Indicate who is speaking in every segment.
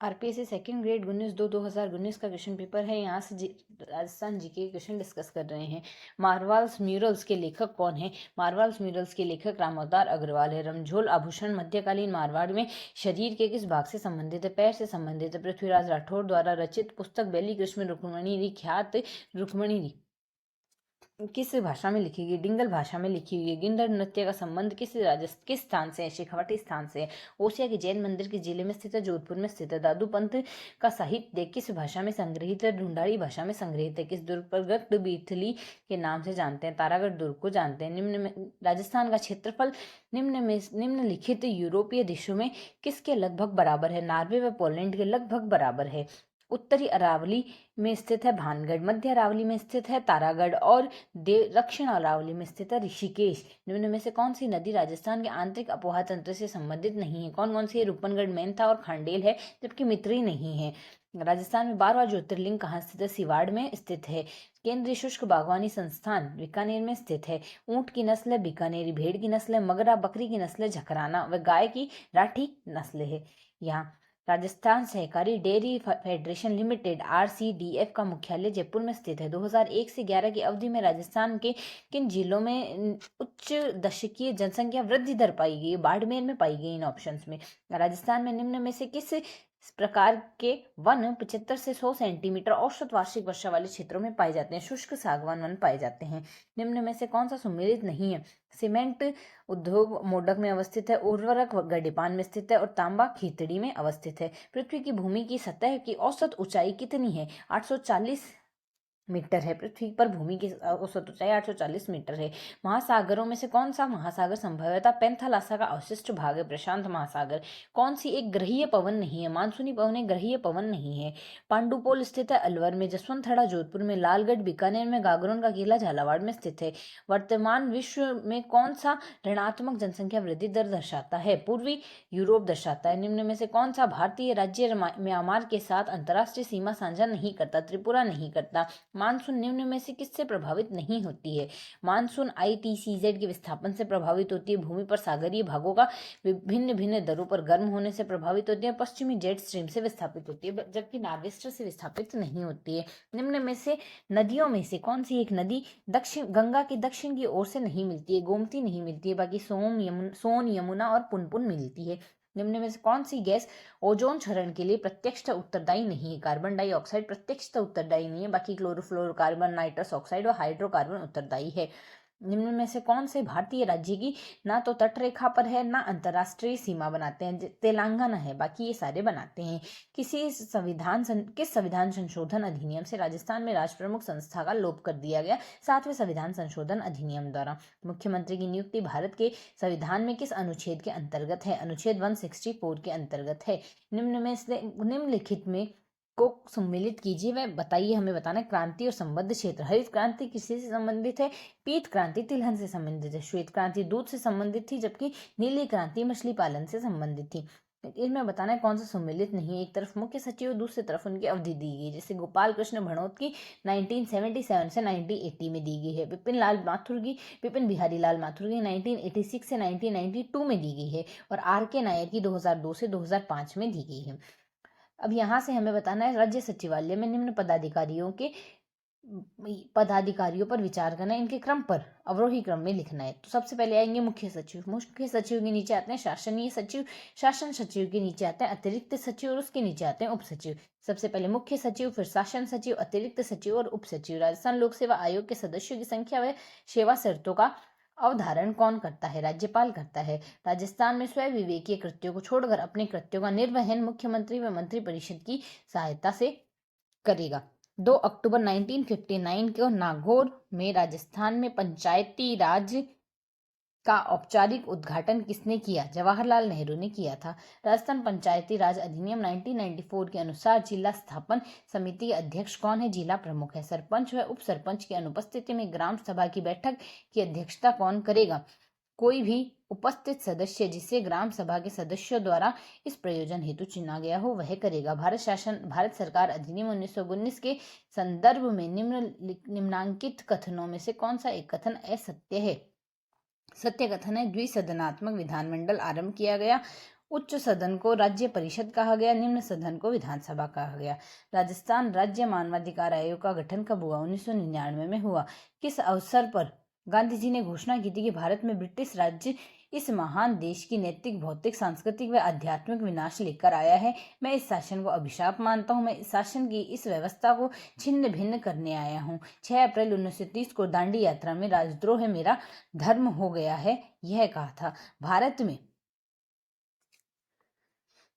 Speaker 1: RPSC second grade 19/2/2019 का question paper है। यहाँ से राजस्थान जीके के क्वेश्चन डिस्कस कर रहे हैं। मारवाल्स म्यूरल्स के लेखक कौन है? मारवाल्स म्यूरल्स के लेखक रामअवतार अग्रवाल है। रमझोल आभूषण मध्यकालीन मारवाड़ में शरीर के किस भाग से संबंधित है? पैर से संबंधित है। पृथ्वीराज राठौर द्वारा रचित पुस्तक बैली कृष्ण रुक्मणी ख्यात रुक्मणी किस भाषा में लिखी गई? डिंगल भाषा में लिखी हुई है। गिंडर नृत्य का संबंध किस स्थान से है? शेखावाटी स्थान से है। ओसिया के जैन मंदिर किस जिले में स्थित है? जोधपुर में स्थित है। दादू पंथ का साहित्य किस भाषा में संग्रहित है? ढूंढाड़ी भाषा में संग्रहित है। किस दुर्ग पर गट बीथली के नाम से जानते हैं? तारागढ़ दुर्ग को जानते हैं। निम्न में राजस्थान का क्षेत्रफल निम्नलिखित यूरोपीय देशों में किसके लगभग बराबर है? नॉर्वे व पोलैंड के लगभग बराबर है। उत्तरी अरावली में स्थित है भानगढ़, मध्य अरावली में स्थित है तारागढ़ और दक्षिण अरावली में स्थित है ऋषिकेश। निम्न में से कौन सी नदी राजस्थान के आंतरिक अपोहा तंत्र से संबंधित नहीं है? कौन कौन सी है? रूपनगढ़, मेंथा और खांडेल है, जबकि मित्री नहीं है। राजस्थान में 12वां ज्योतिर्लिंग कहाँ स्थित है? सिवाड़ में स्थित है। केंद्रीय शुष्क बागवानी संस्थान बीकानेर में स्थित है। ऊंट की नस्ल है बीकानेरी, भेड़ की नस्ल है मगरा, बकरी की नस्ल है झकराना व गाय की राठी नस्ल है। यहाँ राजस्थान सहकारी डेयरी फेडरेशन लिमिटेड RCDF का मुख्यालय जयपुर में स्थित है। 2001 से 11 की अवधि में राजस्थान के किन जिलों में उच्च दशकीय जनसंख्या वृद्धि दर पाई गई? बाड़मेर में पाई गई। इन ऑप्शंस में राजस्थान में निम्न में से किस प्रकार के वन 75 से 100 सेंटीमीटर औसत वार्षिक वर्षा वाले क्षेत्रों में पाए जाते हैं? शुष्क सागवान वन पाए जाते हैं। निम्न में से कौन सा सुमेलित नहीं है? सीमेंट उद्योग मोडक में अवस्थित है, उर्वरक गड्डेपान में स्थित है और तांबा खीतड़ी में अवस्थित है। पृथ्वी की भूमि की सतह की औसत ऊंचाई कितनी है? 840 मीटर है। पृथ्वी पर भूमि की औसत ऊंचाई 840 मीटर है। महासागरों में से कौन सा महासागर संभवतः पेंथालासा का अवशिष्ट भाग है? प्रशांत महासागर। कौन सी एक ग्रहीय पवन नहीं है? मानसूनी पवन एक ग्रहीय पवन नहीं है। पांडुपोल स्थित है अलवर में, जसवंतथड़ा जोधपुर में, लालगढ़ बीकानेर में, गागरोन का किला झालावाड़ में स्थित है। वर्तमान विश्व में कौन सा ऋणात्मक जनसंख्या वृद्धि दर दर्शाता है? पूर्वी यूरोप दर्शाता है। निम्न में से कौन सा भारतीय राज्य म्यांमार के साथ अंतर्राष्ट्रीय सीमा साझा नहीं करता? त्रिपुरा नहीं करता। मानसून निम्न में से किससे प्रभावित नहीं होती है? मानसून ITCZ के विस्थापन से प्रभावित होती है। भूमि पर सागरीय भागों का भिन्न भिन्न दरों पर गर्म होने से प्रभावित होती है। पश्चिमी जेट स्ट्रीम से विस्थापित होती है, जबकि नॉर्वेस्टर से विस्थापित नहीं होती है। निम्न में से नदियों में से कौन सी एक नदी गंगा की दक्षिण की ओर से नहीं मिलती है? गोमती नहीं मिलती है, बाकी सोन, यमुना और पुनपुन मिलती है। निम्न में से कौन सी गैस ओजोन क्षरण के लिए प्रत्यक्ष उत्तरदायी नहीं है? कार्बन डाइऑक्साइड प्रत्यक्ष उत्तरदायी नहीं है, बाकी क्लोरोफ्लोरोकार्बन, नाइट्रस ऑक्साइड और हाइड्रोकार्बन उत्तरदायी है। निम्न में से कौन से भारतीय राज्य की ना तो तटरेखा पर है ना अंतरराष्ट्रीय सीमा बनाते हैं? तेलंगाना है, बाकी ये सारे बनाते हैं। किस संविधान संशोधन अधिनियम से राजस्थान में राज प्रमुख संस्था का लोप कर दिया गया? 7वें संविधान संशोधन अधिनियम द्वारा। मुख्यमंत्री की नियुक्ति भारत के संविधान में किस अनुच्छेद के अंतर्गत है? अनुच्छेद 164 के अंतर्गत है। निम्नलिखित में को सम्मिलित कीजिए वह बताइए। हमें बताना है क्रांति और संबद्ध क्षेत्र। हरित क्रांति किसी से संबंधित है? पीत क्रांति तिलहन से संबंधित है। श्वेत क्रांति दूध से संबंधित थी, जबकि नीली क्रांति मछली पालन से संबंधित थी। इसमें बताना है कौन सा सम्मिलित नहीं है। एक तरफ मुख्य सचिव, दूसरी तरफ उनकी अवधि दी गई, जैसे गोपाल कृष्ण भनोत की 1977 से 1980 में दी गई है। विपिन बिहारी लाल माथुर की 1986 से 1992 में दी गई है और RK नायर की 2002 से 2005 में दी गई है। अब यहाँ से हमें बताना है राज्य सचिवालय में निम्न पदाधिकारियों पर विचार करना है, इनके क्रम पर अवरोही क्रम में लिखना है। तो सबसे पहले आएंगे मुख्य सचिव। मुख्य सचिव के नीचे आते हैं शासनीय सचिव, शासन सचिव के नीचे आते हैं अतिरिक्त सचिव और उसके नीचे आते हैं उप सचिव। सबसे पहले मुख्य सचिव, फिर शासन सचिव, अतिरिक्त सचिव और उप सचिव। राजस्थान लोक सेवा आयोग के सदस्यों की संख्या व सेवा शर्तों का अवधारण कौन करता है? राज्यपाल करता है। राजस्थान में स्वयं विवेकीय कृत्यों को छोड़कर अपने कृत्यों का निर्वहन मुख्यमंत्री व मंत्रिपरिषद की सहायता से करेगा। 2 अक्टूबर 1959 को नागौर में राजस्थान में पंचायती राज का औपचारिक उद्घाटन किसने किया? जवाहरलाल नेहरू ने किया था। राजस्थान पंचायती राज अधिनियम 1994 के अनुसार जिला स्थापन समिति के अध्यक्ष कौन है? जिला प्रमुख है। सरपंच व उप सरपंच की अनुपस्थिति में ग्राम सभा की बैठक की अध्यक्षता कौन करेगा? कोई भी उपस्थित सदस्य जिसे ग्राम सभा के सदस्यों द्वारा इस प्रयोजन हेतु चुना गया हो वह करेगा। भारत सरकार अधिनियम 1919 के संदर्भ में निम्नांकित कथनों में से कौन सा एक कथन असत्य है? सत्य कथन है द्विसदनात्मक विधानमंडल आरंभ किया गया उच्च सदन को राज्य परिषद कहा गया, निम्न सदन को विधानसभा कहा गया। राजस्थान राज्य मानवाधिकार आयोग का गठन कब हुआ? 1999 में हुआ। किस अवसर पर गांधी जी ने घोषणा की थी कि भारत में ब्रिटिश राज्य इस महान देश की नैतिक, भौतिक, सांस्कृतिक व आध्यात्मिक विनाश लेकर आया है। मैं इस शासन को अभिशाप मानता हूँ। मैं इस शासन की इस व्यवस्था को छिन्न भिन्न करने आया हूँ। 6 अप्रैल 1930 को दांडी यात्रा में राजद्रोह मेरा धर्म हो गया है, यह कहा था।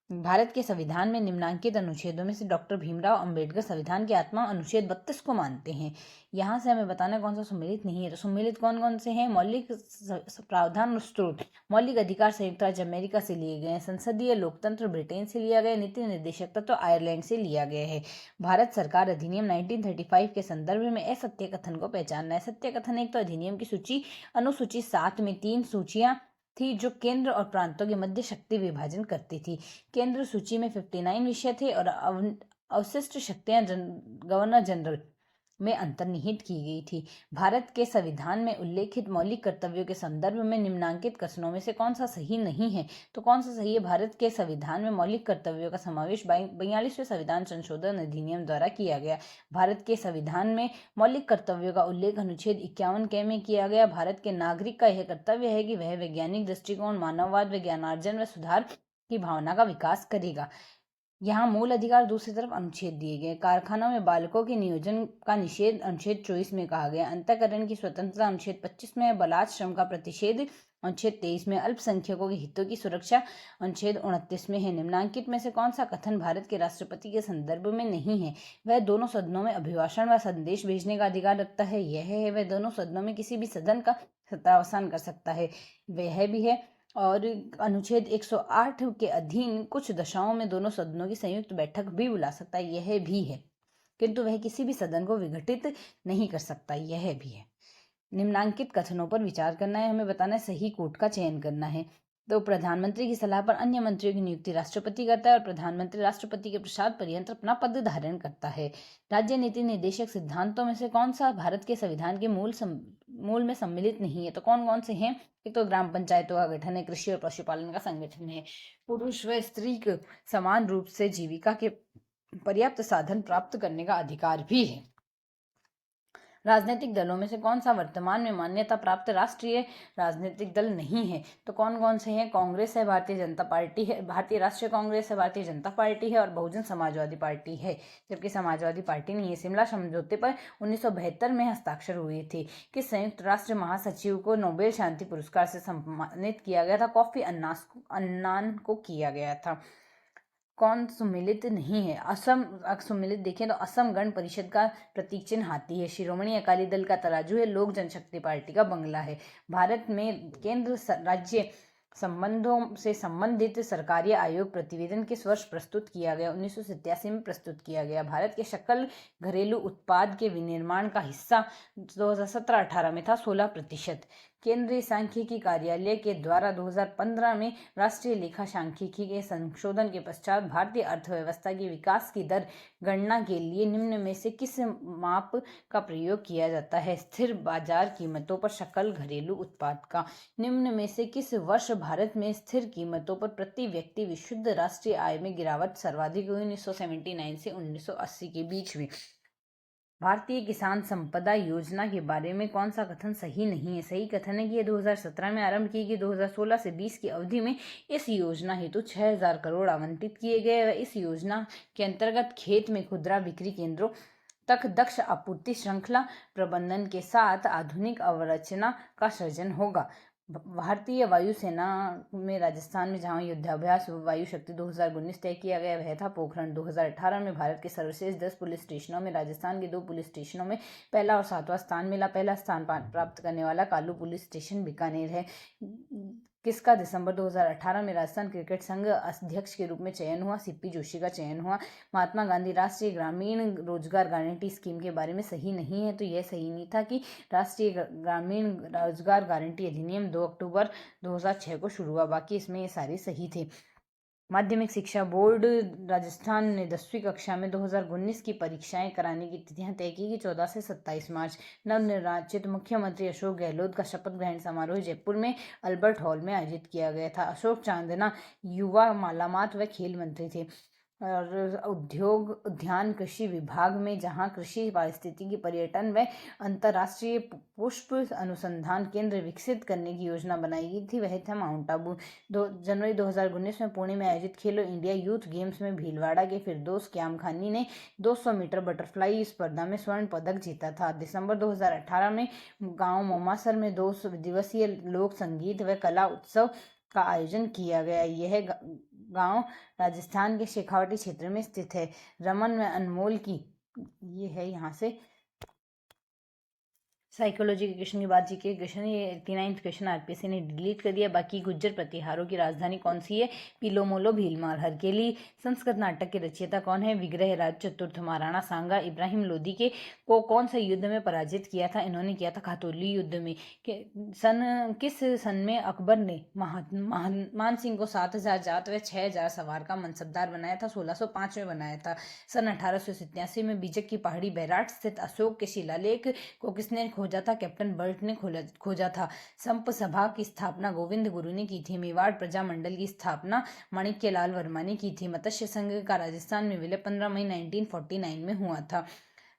Speaker 1: भारत के संविधान में निम्नांकित अनुच्छेदों में से डॉक्टर भीमराव अंबेडकर संविधान की आत्मा अनुच्छेद 32 को मानते हैं। यहाँ से हमें बताना कौन सा सम्मिलित नहीं है। तो सम्मिलित कौन कौन से हैं? मौलिक प्रावधान और स्रोत। मौलिक अधिकार संयुक्त राज्य अमेरिका से लिए गए हैं। संसदीय लोकतंत्र ब्रिटेन से लिया गया। नीति निर्देशक तत्व आयरलैंड से लिया गया है। भारत सरकार अधिनियम 1935 के संदर्भ में असत्य कथन को पहचानना है। सत्य कथन एक तो अधिनियम की सूची अनुसूची 7 में 3 सूचियां थी जो केंद्र और प्रांतों के मध्य शक्ति विभाजन करती थी। केंद्र सूची में 59 विषय थे और अवशिष्ट शक्तियां गवर्नर जनरल में अंतर्निहित की गई थी। भारत के संविधान में उल्लेखित मौलिक कर्तव्यों के संदर्भ में निम्नांकित कथनों में से कौन सा सही नहीं है? तो कौन सा सही है? भारत के संविधान में मौलिक कर्तव्यों का समावेश 42वें संविधान संशोधन अधिनियम द्वारा किया गया। भारत के संविधान में मौलिक कर्तव्यों का उल्लेख अनुच्छेद 51 के में किया गया। भारत के नागरिक का यह कर्तव्य है कि वह वैज्ञानिक दृष्टिकोण, मानववाद व ज्ञानार्जन व सुधार की भावना का विकास करेगा। यहाँ मूल अधिकार दूसरी तरफ अनुच्छेद दिए गए। कारखानों में बालकों के नियोजन का निषेध अनुच्छेद 24 में कहा गया। अंतःकरण की स्वतंत्रता अनुच्छेद 25 में। बलात् श्रम का प्रतिषेध अनुच्छेद 23 में। अल्पसंख्यकों के हितों की सुरक्षा अनुच्छेद 29 में है। निम्नांकित में से कौन सा कथन भारत के राष्ट्रपति के संदर्भ में नहीं है? वह दोनों सदनों में अभिभाषण व संदेश भेजने का अधिकार रखता है, यह है। वह दोनों सदनों में किसी भी सदन का सत्रावसान कर सकता है, वह भी है। और अनुच्छेद 108 के अधीन कुछ दशाओं में दोनों सदनों की संयुक्त बैठक भी बुला सकता है, यह भी है। किंतु वह किसी भी सदन को विघटित नहीं कर सकता, यह भी है। निम्नांकित कथनों पर विचार करना है। हमें बताना है सही कोट का चयन करना है। तो प्रधानमंत्री की सलाह पर अन्य मंत्रियों की नियुक्ति राष्ट्रपति करता है और प्रधानमंत्री राष्ट्रपति के प्रसाद पर्यंत अपना पद धारण करता है। राज्य नीति निर्देशक सिद्धांतों में से कौन सा भारत के संविधान के मूल में सम्मिलित नहीं है? तो कौन कौन से हैं? एक तो ग्राम पंचायतों का गठन है, कृषि और पशुपालन का संगठन है, पुरुष व स्त्री को समान रूप से जीविका के पर्याप्त साधन प्राप्त करने का अधिकार भी है। राजनीतिक दलों में से कौन सा वर्तमान में मान्यता प्राप्त राष्ट्रीय राजनीतिक दल नहीं है? तो कौन कौन से हैं? कांग्रेस है, भारतीय जनता पार्टी है, भारतीय राष्ट्रीय कांग्रेस है, भारतीय जनता पार्टी है और बहुजन समाजवादी पार्टी है। जबकि समाजवादी पार्टी नहीं है। शिमला समझौते पर 1972 में हस्ताक्षर हुए थे। कि संयुक्त राष्ट्र महासचिव को नोबेल शांति पुरस्कार से सम्मानित किया गया था? कोफी अन्नान को किया गया था। कौन सम्मिलित नहीं है? असम सम्मिलित देखें तो असम गण परिषद का प्रतीक चिन्ह हाथी है। शिरोमणि अकाली दल का तराजू है। लोक जनशक्ति पार्टी का बंगला है। भारत में केंद्र राज्य संबंधों से संबंधित सरकारी आयोग प्रतिवेदन किस वर्ष प्रस्तुत किया गया? 1987 में प्रस्तुत किया गया। भारत के सकल घरेलू उत्पाद के विनिर्माण का हिस्सा 2017-18 में था 16%। केंद्रीय सांख्यिकी कार्यालय के द्वारा 2015 में राष्ट्रीय लेखा सांख्यिकी के संशोधन के पश्चात भारतीय अर्थव्यवस्था की विकास की दर गणना के लिए निम्न में से किस माप का प्रयोग किया जाता है? स्थिर बाजार कीमतों पर सकल घरेलू उत्पाद का। निम्न में से किस वर्ष भारत में स्थिर कीमतों पर प्रति व्यक्ति विशुद्ध राष्ट्रीय आय में गिरावट सर्वाधिक हुई? 1979 से 1980 के बीच में। भारतीय किसान संपदा योजना के बारे में कौन सा कथन सही नहीं है? सही कथन है कि यह 2017 में आरंभ की गई। 2016 से 20 की अवधि में इस योजना हेतु 6000 करोड़ आवंटित किए गए। व इस योजना के अंतर्गत खेत में खुदरा बिक्री केंद्रों तक दक्ष आपूर्ति श्रृंखला प्रबंधन के साथ आधुनिक अवरचना का सृजन होगा। भारतीय वायुसेना में राजस्थान में जहां युद्धाभ्यास वायु शक्ति 2019 तय किया गया वह था पोखरण। 2018 में भारत के सर्वश्रेष्ठ 10 पुलिस स्टेशनों में राजस्थान के 2 पुलिस स्टेशनों में पहला और 7वां स्थान मिला। पहला स्थान प्राप्त करने वाला कालू पुलिस स्टेशन बीकानेर है। किसका दिसंबर 2018 में राजस्थान क्रिकेट संघ अध्यक्ष के रूप में चयन हुआ? सीपी जोशी का चयन हुआ। महात्मा गांधी राष्ट्रीय ग्रामीण रोजगार गारंटी स्कीम के बारे में सही नहीं है। तो यह सही नहीं था कि राष्ट्रीय ग्रामीण रोजगार गारंटी अधिनियम 2 अक्टूबर 2006 को शुरू हुआ। बाकी इसमें ये सारे सही थे। माध्यमिक शिक्षा बोर्ड राजस्थान ने 10वीं कक्षा में 2019 की परीक्षाएं कराने की तिथियां तय की 14 से 27 मार्च। नवनिर्वाचित मुख्यमंत्री अशोक गहलोत का शपथ ग्रहण समारोह जयपुर में अल्बर्ट हॉल में आयोजित किया गया था। अशोक चांदना युवा मालामात व खेल मंत्री थे। और उद्योग उद्यान कृषि विभाग में जहां कृषि पारिस्थितिकी पर्यटन व अंतर्राष्ट्रीय पुष्प अनुसंधान केंद्र विकसित करने की योजना बनाई गई थी वह था माउंट आबू। जनवरी 2019 में पुणे में आयोजित खेलो इंडिया यूथ गेम्स में भीलवाड़ा के फिरदौस क्यामखानी ने 200 मीटर बटरफ्लाई स्पर्धा में स्वर्ण पदक जीता था। दिसंबर 2018 में गांव मोमासर में 2 दिवसीय लोक संगीत व कला उत्सव का आयोजन किया गया। यह गांव राजस्थान के शेखावाटी क्षेत्र में स्थित है। रमन व अनमोल की ये है यहाँ से साइकोलॉजी के क्वेश्चन की बात। जी के क्वेश्चन, ये 89th क्वेश्चन आरपीएससी ने डिलीट कर दिया। बाकी गुज्जर प्रतिहारों की राजधानी कौन सी है? पिलोमोलो भीलमाल। हरकेली संस्कृत नाटक के रचयिता कौन है? विग्रहराज चतुर्थ। महाराणा सांगा इब्राहिम लोदी के को कौन सा युद्ध में पराजित किया था? इन्होंने किया था खातौली युद्ध में। किस सन में अकबर ने मान सिंह को 7,000 जात व 6,000 सवार का मनसबदार बनाया था? 1605 में बनाया था। सन 1887 में बीजक की पहाड़ी बैराट स्थित अशोक के शिलालेख को किसने खोजा था? कैप्टन बर्ट ने खोजा था। संप सभा की स्थापना गोविंद गुरु ने की थी। मेवाड़ प्रजामंडल की स्थापना माणिक्यलाल वर्मा ने की थी। मत्स्य संघ का राजस्थान में विलय 15 मई 1949 में हुआ था।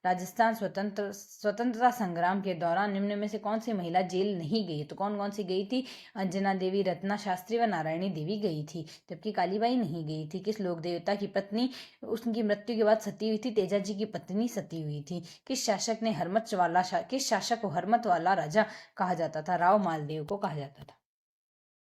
Speaker 1: राजस्थान स्वतंत्रता संग्राम के दौरान निम्न में से कौन सी महिला जेल नहीं गई? तो कौन कौन सी गई थी? अंजना देवी, रत्ना शास्त्री व नारायणी देवी गई थी, जबकि कालीबाई नहीं गई थी। किस लोक देवता की पत्नी उसकी मृत्यु के बाद सती हुई थी? तेजाजी की पत्नी सती हुई थी। किस शासक को हरमत वाला राजा कहा जाता था? राव मालदेव को कहा जाता था।